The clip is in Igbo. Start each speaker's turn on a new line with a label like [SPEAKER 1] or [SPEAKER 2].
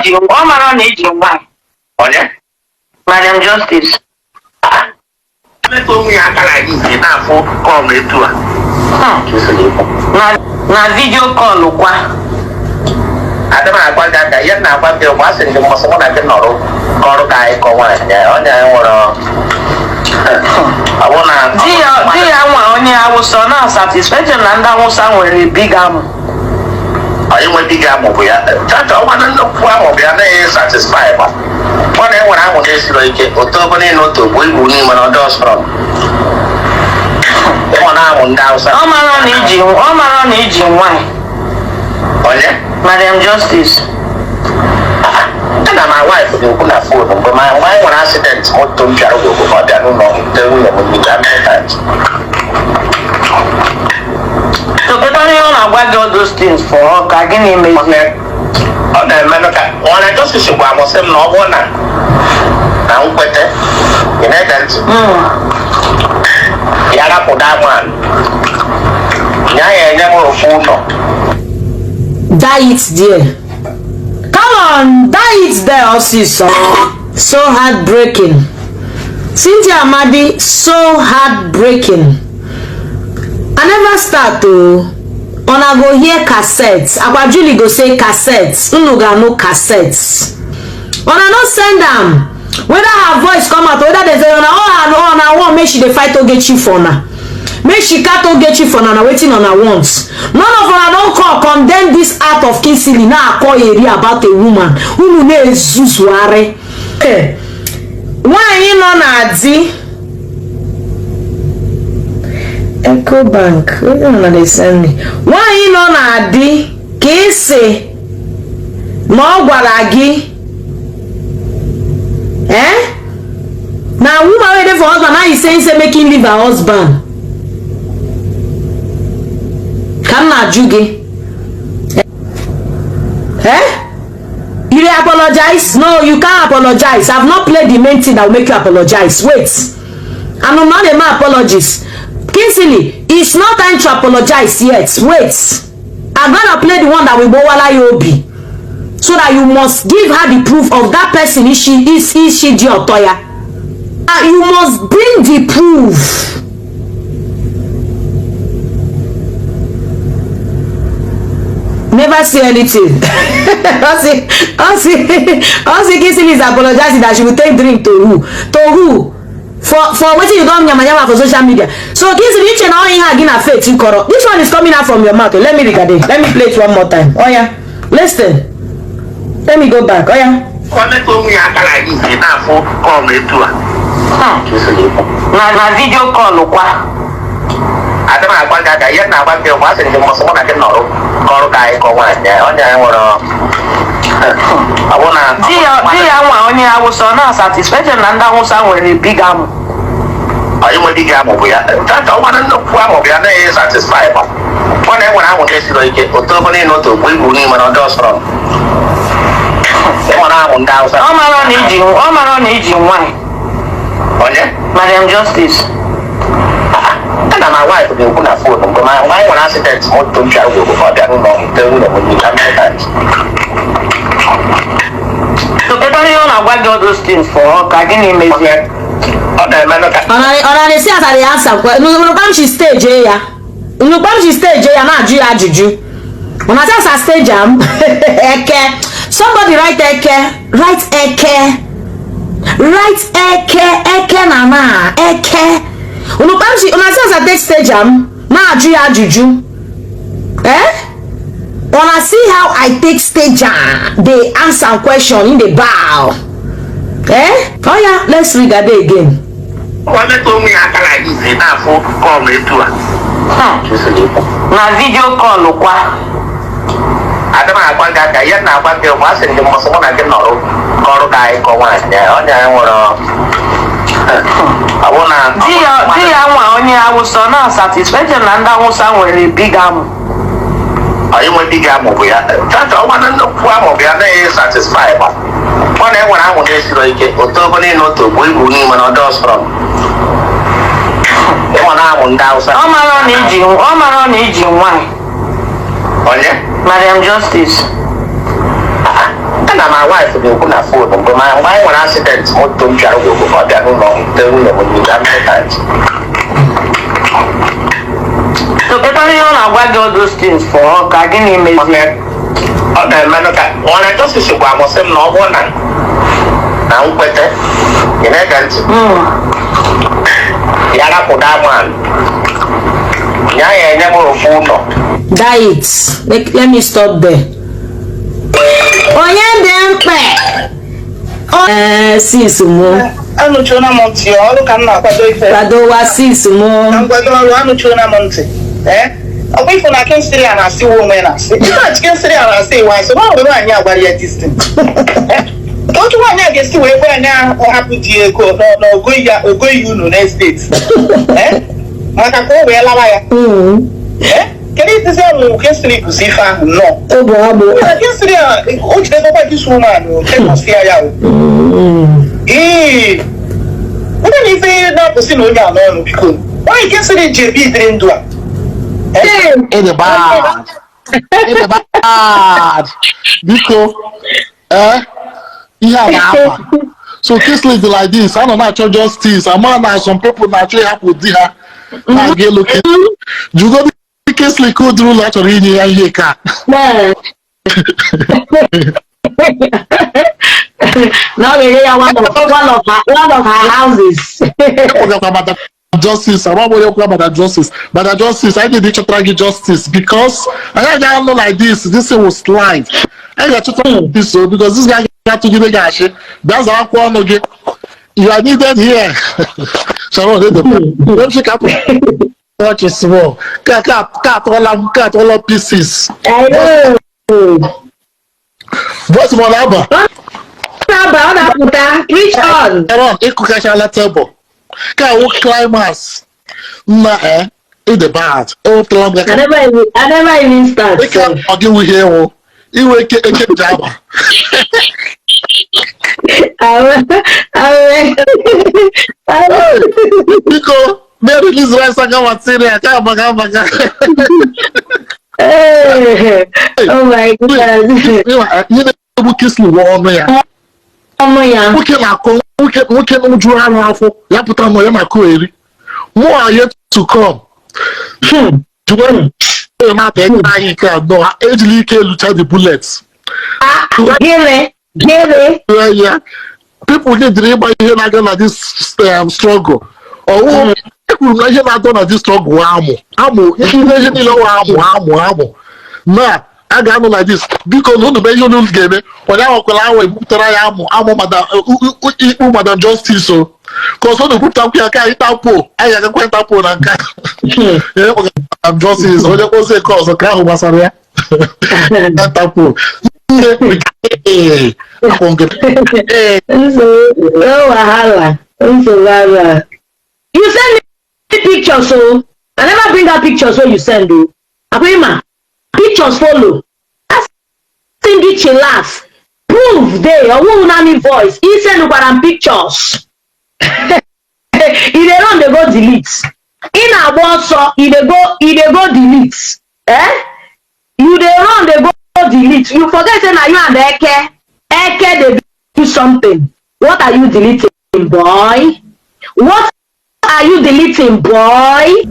[SPEAKER 1] iji ọ mara na iji nwa
[SPEAKER 2] onye
[SPEAKER 1] Madam Justice
[SPEAKER 2] metụ onwe ya aka na gị na-afụ kọl etu a
[SPEAKER 1] na video call kwa
[SPEAKER 2] ada m agwa gị aka ihe na-agwa gị mgbe a sị gị mmasị mụ na gị nọrọ ọrụ ka anyị kọ nwaanyị onye anyị nwere
[SPEAKER 1] di ya nwa onye Awụsa na satisfaction na ndị Awụsa nwere big amụ
[SPEAKER 2] onye nwe big amụ bụ ya chacha ọnwa na nnukwu amụ bụ ya naghị satisfy ma ọ na-enwere amụ na-esiro ike otu ọbụla ị na otu ogbu igbu n'ime na ọdọ sọrọ ịmụ na amụ ndị Awụsa
[SPEAKER 1] ọ mara na iji nwaanyị
[SPEAKER 2] onye
[SPEAKER 1] Madam Justice
[SPEAKER 2] na my wife dị okwu na fon mgbe anyị nwere accident moto m bịara ogbogo ọ bịa n'ụlọ nte nwunye m n'iga
[SPEAKER 1] kedu onye ọ na-agwa gị all those things for ka gị na-eme
[SPEAKER 2] ọ na-eme ka nwere Justice gwa m sị m na ọ bụrụ na nkwete ị na-ege ntị ya rapụda man ya enye m ofu ụlọ
[SPEAKER 3] die it there. Come on, die it there also. So heartbreaking. Cynthia Amadi, so heartbreaking. I never start to I go hear cassettes. Akwa Julie go say cassettes. Unuga no cassettes. I not send them. Whether her voice come out, whether they say I want make she dey fight Ogechi for now. Make she cut Ogechi for now waiting on her wants. None of her don't call condemn this act of Kinsili. Now I call area about a woman who know Zuzware. Why you know Nazi? Echo Bank. Where do they send me? Why you know Nadi? Kese no Guaragi? Eh? Now woman waiting for husband. Now he's saying say making leave her husband. Come na Juge. Eh? You dey apologize? No, you can't apologize. I've not played the main thing that will make you apologize. Wait. I'm not a man apologies. Kinsili, it's not time to apologize yet. Wait. I'm gonna play the one that will bowala yobi. So that you must give her the proof of that person. Is she the Otoya? You must bring the proof. Never say anything. Also Kinsili is apologizing that she will take drink to who? To who? For what you don't yama for social media. So Kinsili, you know you have a faith in Koro. This one is coming out from your mouth. Let me regard it. Let me play it one more time. Oh yeah. Listen. Let me go back. Oh yeah.
[SPEAKER 1] Na video call kwa
[SPEAKER 2] ada m agwa gị aka ihe na-agwa gị mgbe a sịrị gị mmasị mụ na gị nọrọ ọrụ ka anyị kọ nwaanyị onye anyị nwere
[SPEAKER 1] di ya nwa onye Awụsa na satisfaction na ndị Awụsa nwere big amụ
[SPEAKER 2] onye nwe big amụ bụ ya chacha ọnwa na nnukwu amụ bụ ya naghị satisfy ma ọ na-enwere amụ na-esiro ike otu ọbụla ị na otu ogbu igbu n'ime na ọdọ sọrọ ịnwere amụ ndị Awụsa
[SPEAKER 1] ọ mara na iji nwaanyị
[SPEAKER 2] onye
[SPEAKER 1] Madam Justice
[SPEAKER 2] na my wife dị okwu na fon mgbe anyị nwere accident moto m bịara ogbogo ọ bịa n'ụlọ nte nwunye m n'iga
[SPEAKER 1] kedu onye ọ na-agwa gị all those things for ka gị na-emezi
[SPEAKER 2] ọ na-eme ka
[SPEAKER 3] ọ na-esi asara ya ansa kwa nụkpam shi stage ya na-ajụ ya ajụjụ ọ na-asa asa stage am eke somebody write eke na eke unasasa take stage na-ajụ ya ajụjụ. Wanna see how I take stage they answer question in the bow. Oh yeah, let's read that again.
[SPEAKER 1] Na video call kwa
[SPEAKER 2] ada m agwa gị aka ihe na-agwa gị mgbe a sịrị gị mmasị mụ na gị nọrọ ọrụ ka anyị kọ nwaanyị onye anyị nwere
[SPEAKER 1] di ya nwa onye Awụsa na satisfaction na ndị Awụsa nwere big amụ
[SPEAKER 2] onye nwe big amụ bụ ya chacha ọnwa na nnukwu amụ bụ ya naghị satisfy ma ọ na-enwere amụ na-esiro ike otu ọbụla ị na otu ogbu igbu n'ime na ọdọ sọrọ ịnwere amụ ndị Awụsa
[SPEAKER 1] ọ mara na iji nwaanyị
[SPEAKER 2] onye
[SPEAKER 1] Madam Justice
[SPEAKER 2] And my wife will go na phone, but my wife when accident, what don't you go for that? No, when you damn times.
[SPEAKER 1] So better you know why do all those things for? Again, you may.
[SPEAKER 2] Okay, man, okay. When I just say, I must say no one. Now, better. You know that. Yara for that man. Yeah, never phone.
[SPEAKER 3] Diet. Let me stop there. Onye dempe. Sis mo.
[SPEAKER 4] Anụchona m ntị ọrụ ka m na-akwado ife.
[SPEAKER 3] Kwadowa sis mo.
[SPEAKER 4] Na nkwado ọrụ anụchona m ntị. Ọ bụ ifo na Kingsley a na-asị onwe na-asị. Ịma Kingsley a na-asị iwa so ma were anyị agbara ya distant. Otu nwaanyị a ga-esi wee gwa anyị hapụ di ego na ogoyi unu na estate. Maka ka o wee lawa ya. Kedu itizi ọmụ Kingsley kwụsị ife ahụ nnọọ?
[SPEAKER 3] Obo abo.
[SPEAKER 4] Kingsley a o jidekwa dis woman o kekọsi ya o. Ndị na ife na-apụsị na onye anọ ọnụ biko. Onye Kingsley ji ebi idiri ndụ a.
[SPEAKER 5] It's bad. It's bad. Because, yeah, so Kingsley be like this. I don't know justice. I'm not some people naturally have to do her. I get looking. You go to Kingsley could rule actually in your car.
[SPEAKER 3] Now we are one of her houses.
[SPEAKER 5] Justice, I want to talk about justice. But the justice, I need to try to justice because I don't know like this. This was live. I got to talk this so because this guy got to give a gash. That's our one again. You are needed here. So let me cap. Watch it small. Cut all of pieces.
[SPEAKER 3] I know.
[SPEAKER 5] What's more number?
[SPEAKER 3] Reach on.
[SPEAKER 5] Equal table. Can we climax? Nah, it's the bad. Oh,
[SPEAKER 3] I never even start.
[SPEAKER 5] We can't argue with you. You will get a job. Because Mary Liz Rice and Gamma Syria.
[SPEAKER 3] Oh my God.
[SPEAKER 5] You know, kiss me warm here. We can draw an awful. You put on my query. More are yet to come. To not any can no easily can look at the bullets. Yeah. People get dream by here again this struggle. Oh, people not done this struggle. Amo. Nah. I got no like this because no the you no game when I will try madam justice so cause no put up here can tapo I can quite tapo na ka I'm justice o dey say cause ka ho basare tapo
[SPEAKER 3] you send me picture so I never bring that picture so you send o Akwema pictures follow. Sing it you laugh. Proof there. Or who name voice. He send you and pictures. If they run, they go delete. In a WhatsApp, if they go delete. You they run, they go delete. You forget say now you and the Eke they do something. What are you deleting, boy? What are you deleting, boy?